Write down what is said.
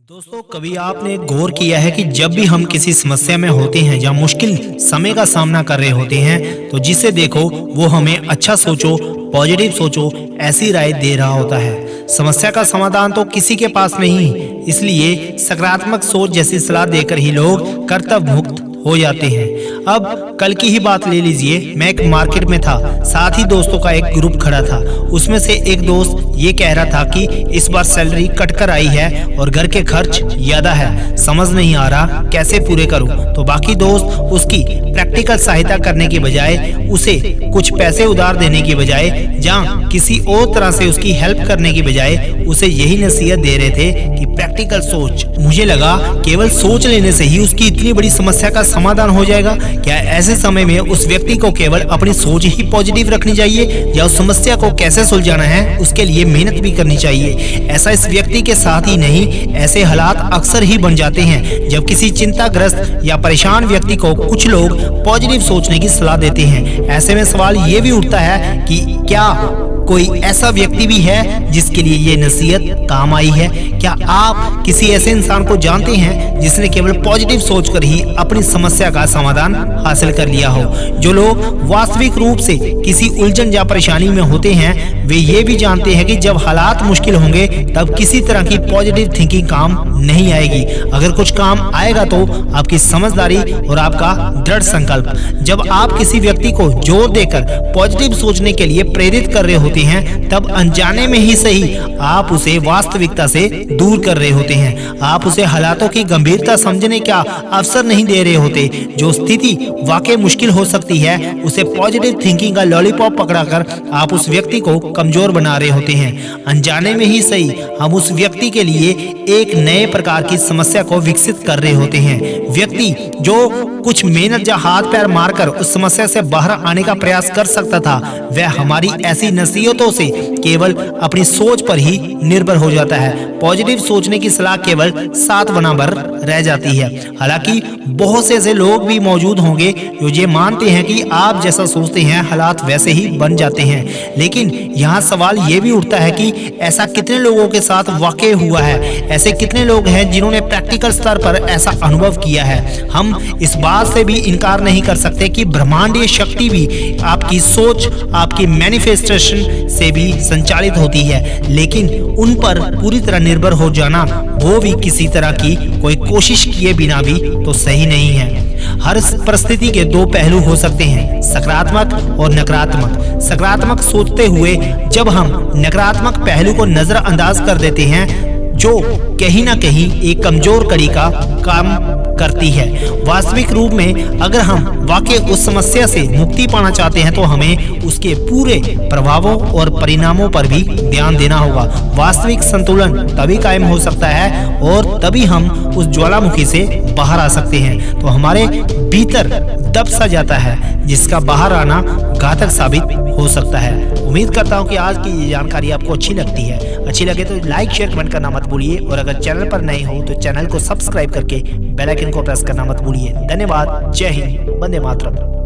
दोस्तों, कभी आपने गौर किया है कि जब भी हम किसी समस्या में होते हैं या मुश्किल समय का सामना कर रहे होते हैं तो जिसे देखो वो हमें अच्छा सोचो, पॉजिटिव सोचो ऐसी राय दे रहा होता है। समस्या का समाधान तो किसी के पास नहीं, इसलिए सकारात्मक सोच जैसी सलाह देकर ही लोग कर्तव्य मुक्त हो जाते हैं। अब कल की ही बात ले लीजिए, मैं एक मार्केट में था, साथ ही दोस्तों का एक ग्रुप खड़ा था। उसमें से एक दोस्त ये कह रहा था कि इस बार सैलरी कट कर आई है और घर के खर्च ज्यादा है, समझ नहीं आ रहा कैसे पूरे करूं। तो बाकी दोस्त उसकी प्रैक्टिकल सहायता करने के बजाय, उसे कुछ पैसे उधार देने की बजाय या किसी और तरह से उसकी हेल्प करने की बजाय उसे यही नसीहत दे रहे थे कि प्रैक्टिकल सोच। मुझे लगा केवल सोच लेने से ही उसकी इतनी बड़ी समस्या का समाधान हो जाएगा क्या? ऐसे समय में उस व्यक्ति को केवल अपनी सोच ही पॉजिटिव रखनी चाहिए या उस समस्या को कैसे सुलझाना है उसके लिए मेहनत भी करनी चाहिए। ऐसा इस व्यक्ति के साथ ही नहीं, ऐसे हालात अक्सर ही बन जाते हैं जब किसी चिंताग्रस्त या परेशान व्यक्ति को कुछ लोग पॉजिटिव सोचने की सलाह देते हैं। ऐसे में सवाल ये भी उठता है कि क्या कोई ऐसा व्यक्ति भी है जिसके लिए ये नसीहत काम आई है? क्या आप किसी ऐसे इंसान को जानते हैं जिसने केवल पॉजिटिव सोचकर ही अपनी समस्या का समाधान हासिल कर लिया हो? जो लोग वास्तविक रूप से किसी उलझन या परेशानी में होते हैं वे ये भी जानते हैं कि जब हालात मुश्किल होंगे तब किसी तरह की पॉजिटिव थिंकिंग काम नहीं आएगी। अगर कुछ काम आएगा तो आपकी समझदारी और आपका दृढ़ संकल्प। जब आप किसी व्यक्ति को जोर देकर पॉजिटिव सोचने के लिए प्रेरित कर रहे होते हैं तब अनजाने में ही सही आप उसे वास्तविकता से दूर कर रहे होते हैं। आप उसे हालातों की गंभीरता समझने का अवसर नहीं दे रहे होते। जो स्थिति वाकई मुश्किल हो सकती है उसे पॉजिटिव थिंकिंग का लॉलीपॉप पकड़ाकर आप उस व्यक्ति को कमजोर बना रहे होते हैं। अनजाने में ही सही हम उस व्यक्ति के लिए एक नए प्रकार की समस्या को विकसित कर रहे होते हैं। व्यक्ति जो कुछ मेहनत या हाथ पैर मारकर उस समस्या से बाहर आने का प्रयास कर सकता था वह हमारी ऐसी नसीहतों से केवल अपनी सोच पर ही निर्भर हो जाता है। पॉजिटिव सोचने की सलाह केवल सात बना भर रह जाती है। हालांकि बहुत से ऐसे लोग भी मौजूद होंगे जो ये मानते हैं कि आप जैसा सोचते हैं हालात वैसे ही बन जाते हैं। लेकिन यहाँ सवाल ये भी उठता है कि ऐसा कितने लोगों के साथ वाकई हुआ है? ऐसे कितने लोग हैं जिन्होंने प्रैक्टिकल स्तर पर ऐसा अनुभव किया है? हम इस बात से भी इनकार नहीं कर सकते कि ब्रह्मांडीय शक्ति भी आपकी सोच, आपकी मैनिफेस्टेशन से भी संचालित होती है, लेकिन उन पर पूरी तरह निर्भर हो जाना वो भी किसी तरह की कोई कोशिश किए बिना भी तो सही नहीं है। हर परिस्थिति के दो पहलू हो सकते हैं, सकारात्मक और नकारात्मक। सकारात्मक सोचते हुए जब हम नकारात्मक पहलू को नजरअंदाज कर देते हैं जो कहीं ना कहीं एक कमजोर कड़ी का काम करती है। वास्तविक रूप में अगर हम वाकई उस समस्या से मुक्ति पाना चाहते हैं तो हमें उसके पूरे प्रभावों और परिणामों पर भी ध्यान देना होगा। वास्तविक संतुलन तभी कायम हो सकता है और तभी हम उस ज्वालामुखी से बाहर आ सकते हैं। तो हमारे भीतर दब सा जाता है जिसका बाहर आना घातक साबित हो सकता है। उम्मीद करता हूँ कि आज की ये जानकारी आपको अच्छी लगती है। अच्छी लगे तो लाइक शेयर कमेंट करना मत भूलिए और अगर चैनल पर नए हो तो चैनल को सब्सक्राइब करके बेल आइकन को प्रेस करना मत भूलिए। धन्यवाद। जय हिंद। वंदे मातरम।